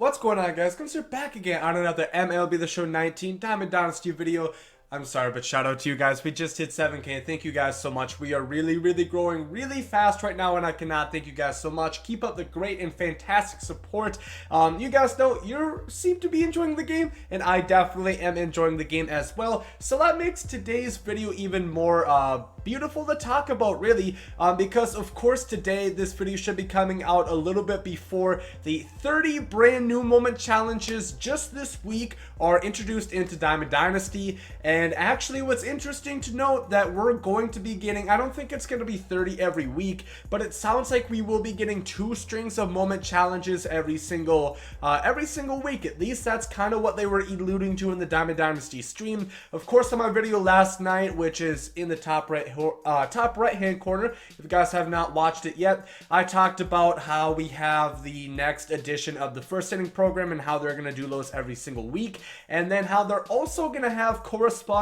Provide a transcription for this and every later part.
What's going on, guys? Gomes here back again on another MLB The Show 19 Diamond Dynasty video. I'm sorry, but shout out to you guys. We just hit 7K. Thank you guys so much. We are really growing really fast right now, and I cannot thank you guys so much. Keep up the great and fantastic support. You guys know you seem to be enjoying the game, and I definitely am enjoying the game as well. So that makes today's video even more beautiful to talk about, really, because of course today this video should be coming out a little bit before the 30 brand new moment challenges just this week are introduced into Diamond Dynasty. And actually, what's interesting to note that we're going to be getting, I don't think it's going to be 30 every week, but it sounds like we will be getting 2 strings of moment challenges every single week. At least that's kind of what they were alluding to in the Diamond Dynasty stream. Of course, on my video last night, which is in the top right hand corner, if you guys have not watched it yet, I talked about how we have the next edition of the first inning program and how they're going to do those every single week, and then how they're also going to have corresponding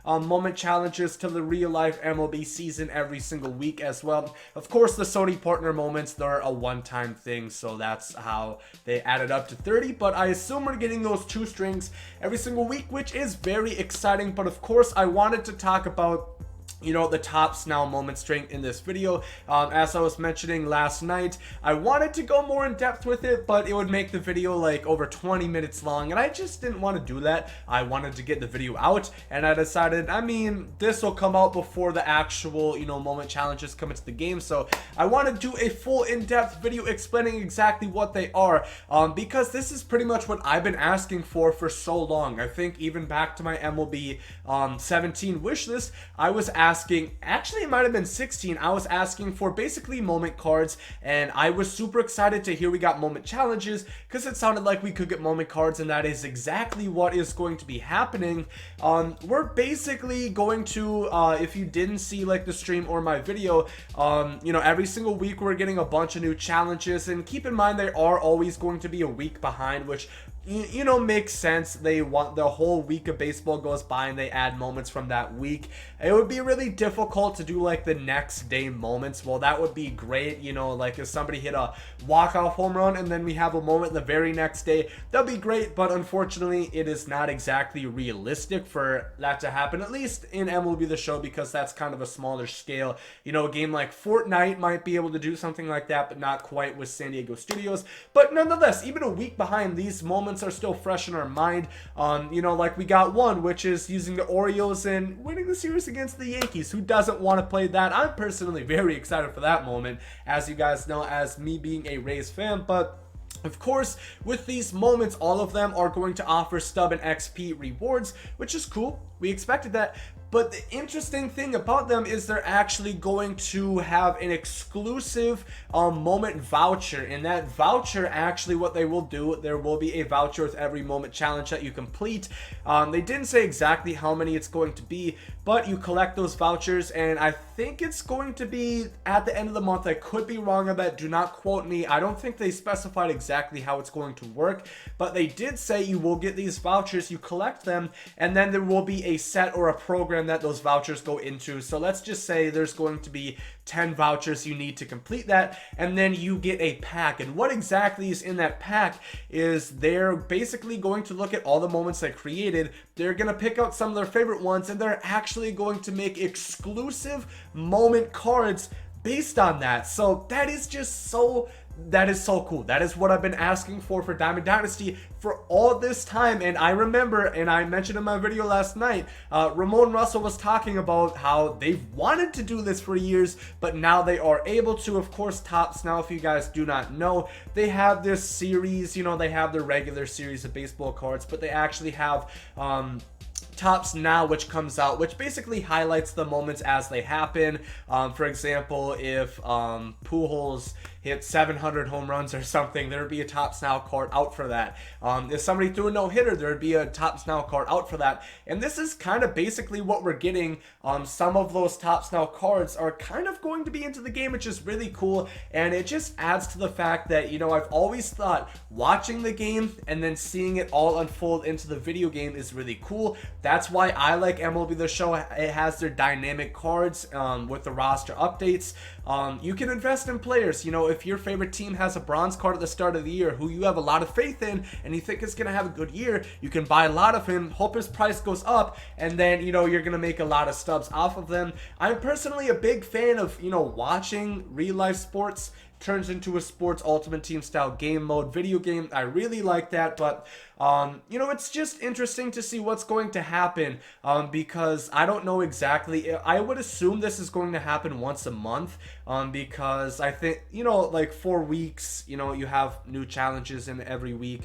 moment challenges to the real life MLB season every single week as well. Of course, the Sony partner moments, they're a one-time thing, so that's how they added up to 30, but I assume we're getting those 2 strings every single week, which is very exciting. But of course, I wanted to talk about the tops now moment string in this video. As I was mentioning last night, I wanted to go more in depth with it, but it would make the video like over 20 minutes long, and I just didn't want to do that. I wanted to get the video out, and I decided, I mean, this will come out before the actual moment challenges come into the game, so I want to do a full in-depth video explaining exactly what they are, because this is pretty much what I've been asking for so long. I think even back to my MLB 17 wish list, I was asking, actually it might have been 16, I was asking for basically moment cards, and I was super excited to hear we got moment challenges because it sounded like we could get moment cards, and that is exactly what is going to be happening. We're basically going to, if you didn't see like the stream or my video, every single week we're getting a bunch of new challenges, and keep in mind they are always going to be a week behind, which makes sense. They want the whole week of baseball goes by and they add moments from that week. It would be really difficult to do like the next day moments. Well, that would be great, like if somebody hit a walk-off home run and then we have a moment the very next day, that'd be great. But unfortunately, it is not exactly realistic for that to happen, at least in MLB The Show, because that's kind of a smaller scale. A game like Fortnite might be able to do something like that, but not quite with San Diego Studios. But nonetheless, even a week behind, these moments are still fresh in our mind. Like we got one, which is using the Orioles and winning the series against the Yankees. Who doesn't want to play that? I'm personally very excited for that moment, as you guys know, as me being a Rays fan. But of course, with these moments, all of them are going to offer stub and XP rewards, which is cool. We expected that. But the interesting thing about them is they're actually going to have an exclusive moment voucher. And that voucher, actually what they will do, there will be a voucher with every moment challenge that you complete. They didn't say exactly how many it's going to be, but you collect those vouchers, and I think it's going to be at the end of the month. I could be wrong on that. Do not quote me. I don't think they specified exactly how it's going to work, but they did say you will get these vouchers, you collect them, and then there will be a set or a program that those vouchers go into. So let's just say there's going to be 10 vouchers you need to complete that, and then you get a pack. And what exactly is in that pack is they're basically going to look at all the moments they created, they're going to pick out some of their favorite ones, and they're actually going to make exclusive moment cards based on that. So that is just so cool. That is what I've been asking for Diamond Dynasty for all this time. And I remember, and I mentioned in my video last night, Ramon Russell was talking about how they've wanted to do this for years, but now they are able to. Of course, Topps now, if you guys do not know, they have this series, they have their regular series of baseball cards, but they actually have Topps Now, which comes out, which basically highlights the moments as they happen. For example, if Pujols hit 700 home runs or something, there would be a Topps Now card out for that. If somebody threw a no-hitter, there would be a Topps Now card out for that. And this is kind of basically what we're getting. Some of those Topps Now cards are kind of going to be into the game, which is really cool. And it just adds to the fact that, I've always thought watching the game and then seeing it all unfold into the video game is really cool. That's why I like MLB The Show. It has their dynamic cards with the roster updates. You can invest in players. if your favorite team has a bronze card at the start of the year who you have a lot of faith in and you think is going to have a good year, you can buy a lot of him, hope his price goes up, and then, you know, you're going to make a lot of stubs off of them. I'm personally a big fan of, you know, watching real life sports turns into a sports ultimate team style game mode video game. I really like that, but you know, it's just interesting to see what's going to happen, because I don't know exactly. I would assume this is going to happen once a month, because I think, you know, like 4 weeks, you know, you have new challenges in every week.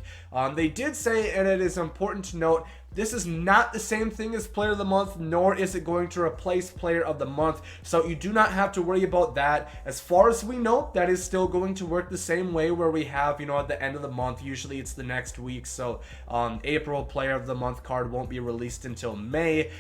They did say, and it is important to note, this is not the same thing as Player of the Month, nor is it going to replace Player of the Month, so you do not have to worry about that. As far as we know, that is still going to work the same way, where we have, you know, at the end of the month, usually it's the next week, so April Player of the Month card won't be released until May.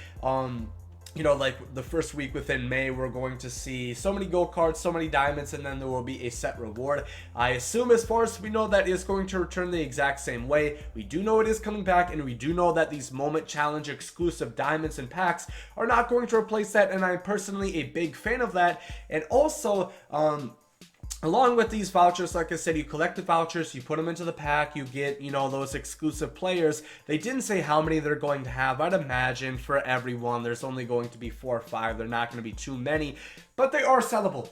You know, like the first week within May, we're going to see so many gold cards, so many diamonds, and then there will be a set reward. I assume, as far as we know, that is going to return the exact same way. We do know it is coming back, and we do know that these moment challenge exclusive diamonds and packs are not going to replace that, and I'm personally a big fan of that. And also, along with these vouchers, like I said, you collect the vouchers, you put them into the pack, you get, you know, those exclusive players. They didn't say how many they're going to have. I'd imagine for everyone, there's only going to be 4 or 5. They're not going to be too many, but they are sellable.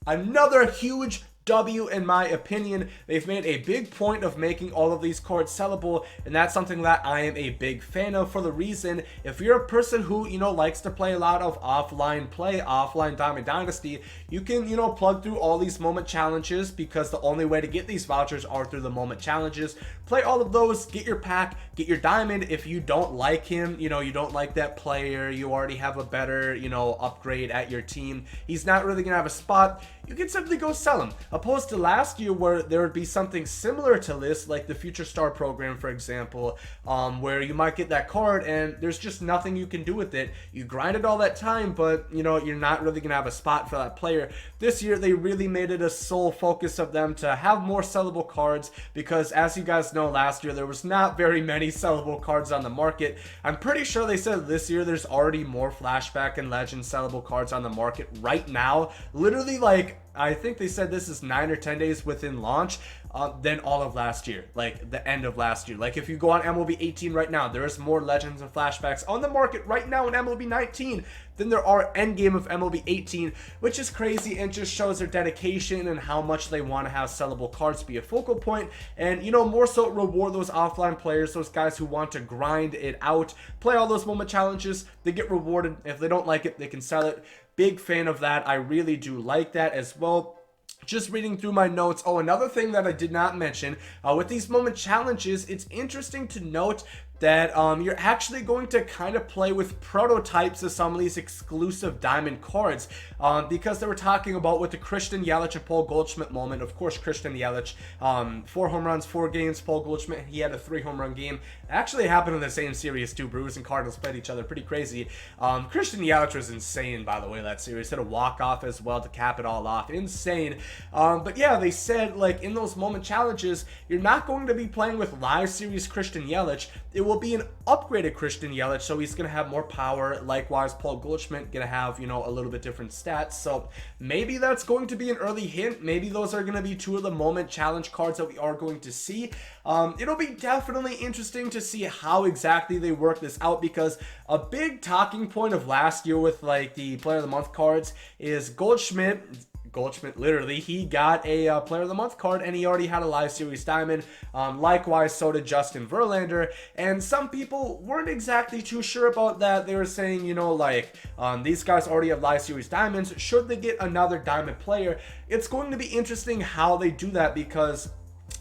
Another huge W, in my opinion. They've made a big point of making all of these cards sellable, and that's something that I am a big fan of, for the reason, if you're a person who, you know, likes to play a lot of offline Diamond Dynasty, you can, you know, plug through all these moment challenges, because the only way to get these vouchers are through the moment challenges. Play all of those, get your pack, get your diamond. If you don't like him, you know, you don't like that player, you already have a better, you know, upgrade at your team, he's not really gonna have a spot, you can simply go sell him. Opposed to last year, where there would be something similar to this, like the Future Star program, for example, where you might get that card and there's just nothing you can do with it. You grinded all that time, but, you know, you're not really gonna have a spot for that player. This year, they really made it a sole focus of them to have more sellable cards, because as you guys know, last year there was not very many sellable cards on the market. I'm pretty sure they said this year there's already more Flashback and Legend sellable cards on the market right now. Literally, like, I think they said this is 9 or 10 days within launch, than all of last year, like the end of last year. Like if you go on MLB 18 right now, there is more Legends and Flashbacks on the market right now in MLB 19 than there are endgame of MLB 18, which is crazy and just shows their dedication and how much they want to have sellable cards be a focal point, and, you know, more so reward those offline players, those guys who want to grind it out, play all those moment challenges. They get rewarded. If they don't like it, they can sell it. Big fan of that. I really do like that as well. Just reading through my notes. Oh, another thing that I did not mention, with these moment challenges, it's interesting to note that you're actually going to kind of play with prototypes of some of these exclusive diamond cards, because they were talking about with the Christian Yelich and Paul Goldschmidt moment. Of course, Christian Yelich, 4 home runs, 4 games. Paul Goldschmidt, he had a 3 home run game. It actually happened in the same series too. Brewers and Cardinals played each other. Pretty crazy. Christian Yelich was insane, by the way, that series. Hit a walk-off as well to cap it all off. Insane. But yeah, they said, like, in those moment challenges, you're not going to be playing with live series Christian Yelich. It will be an upgraded Christian Yelich, so he's going to have more power. Likewise, Paul Goldschmidt going to have, you know, a little bit different stats. So maybe that's going to be an early hint. Maybe those are going to be 2 of the moment challenge cards that we are going to see. It'll be definitely interesting to see how exactly they work this out, because a big talking point of last year with, like, the Player of the Month cards is Goldschmidt, literally, he got a Player of the Month card, and he already had a live series diamond. Likewise, so did Justin Verlander, and some people weren't exactly too sure about that. They were saying, you know, like, these guys already have live series diamonds. Should they get another diamond player? It's going to be interesting how they do that, because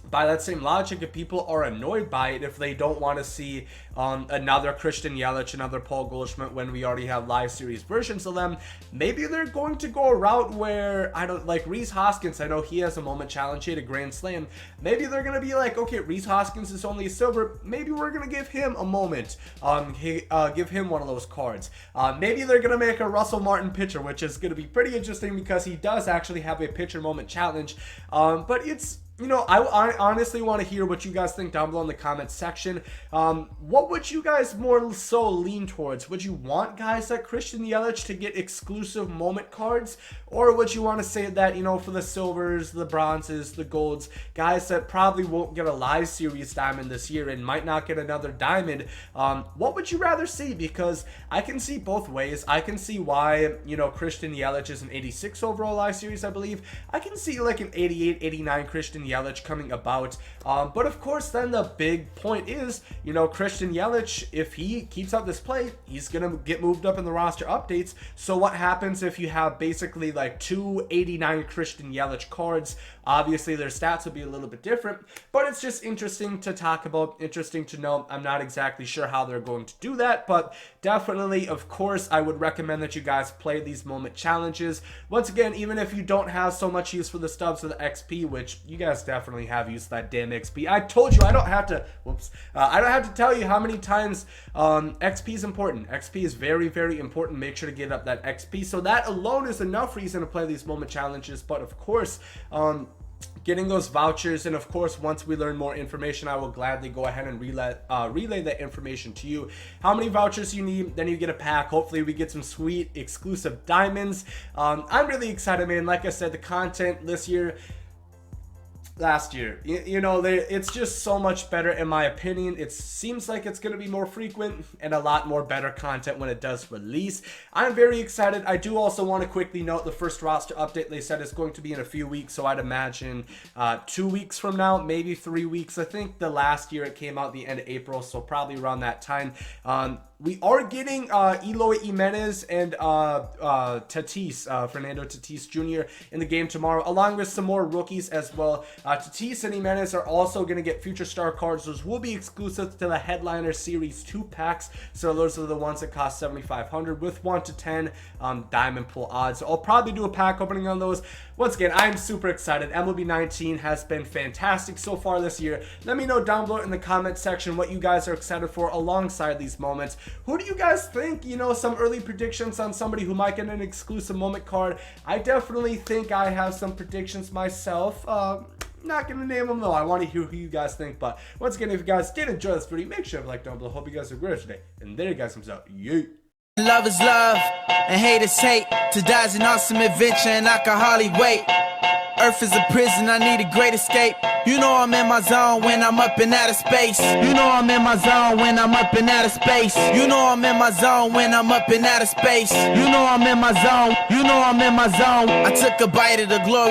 by that same logic, if people are annoyed by it, if they don't want to see another Christian Yelich, another Paul Goldschmidt, when we already have live series versions of them, maybe they're going to go a route where, I don't, like Rhys Hoskins, I know he has a moment challenge, he had a grand slam. Maybe they're going to be like, okay, Rhys Hoskins is only a silver, maybe we're going to give him a moment, give him one of those cards. Maybe they're going to make a Russell Martin pitcher, which is going to be pretty interesting, because he does actually have a pitcher moment challenge, but it's, you know, I honestly want to hear what you guys think down below in the comments section. What would you guys more so lean towards? Would you want guys like Christian Yelich to get exclusive moment cards? Or would you want to say that, you know, for the silvers, the bronzes, the golds, guys that probably won't get a live series diamond this year and might not get another diamond, what would you rather see? Because I can see both ways. I can see why, you know, Christian Yelich is an 86 overall live series, I believe. I can see like an 88, 89 Christian Yelich coming about. But of course, then the big point is, you know, Christian Yelich, if he keeps up this play, he's going to get moved up in the roster updates. So what happens if you have basically like 289 Christian Yelich cards? Obviously, their stats will be a little bit different, but it's just interesting to talk about, interesting to know. I'm not exactly sure how they're going to do that, but definitely, of course, I would recommend that you guys play these moment challenges. Once again, even if you don't have so much use for the stubs or the XP, which you guys definitely have used that damn XP. I told you I don't have to, I don't have to tell you how many times XP is important. XP is very, very important. Make sure to get up that XP. So that alone is enough reason to play these moment challenges. But of course, getting those vouchers, and of course, once we learn more information, I will gladly go ahead and relay that information to you. How many vouchers you need, then you get a pack. Hopefully we get some sweet exclusive diamonds. I'm really excited, man. Like I said, the content this year, last year, you know, it's just so much better in my opinion. It seems like it's going to be more frequent and a lot more better content when it does release. I'm very excited. I do also want to quickly note the first roster update they said is going to be in a few weeks, so I'd imagine 2 weeks from now, maybe 3 weeks. I think the last year it came out the end of April, so probably around that time. We are getting Eloy Jimenez and Tatis, Fernando Tatis Jr. in the game tomorrow, along with some more rookies as well. Tatis and Jimenez are also going to get future star cards. Those will be exclusive to the Headliner Series 2 packs. So those are the ones that cost $7,500 with 1 to 10 diamond pull odds. So I'll probably do a pack opening on those. Once again, I'm super excited. MLB 19 has been fantastic so far this year. Let me know down below in the comment section what you guys are excited for alongside these moments. Who do you guys think, you know, some early predictions on somebody who might get an exclusive moment card? I definitely think I have some predictions myself. Not gonna name them though. I want to hear who you guys think. But once again, if you guys did enjoy this video, make sure to like down below. Hope you guys are great today. And there you guys comes out. Yeet. Love is love, and hate is hate. To die is an awesome adventure, and I can hardly wait. Earth is a prison, I need a great escape. You know I'm in my zone when I'm up in outer space. You know I'm in my zone when I'm up in outer space. You know I'm in my zone when I'm up in outer space. You know I'm in my zone. You know I'm in my zone. I took a bite of the glory.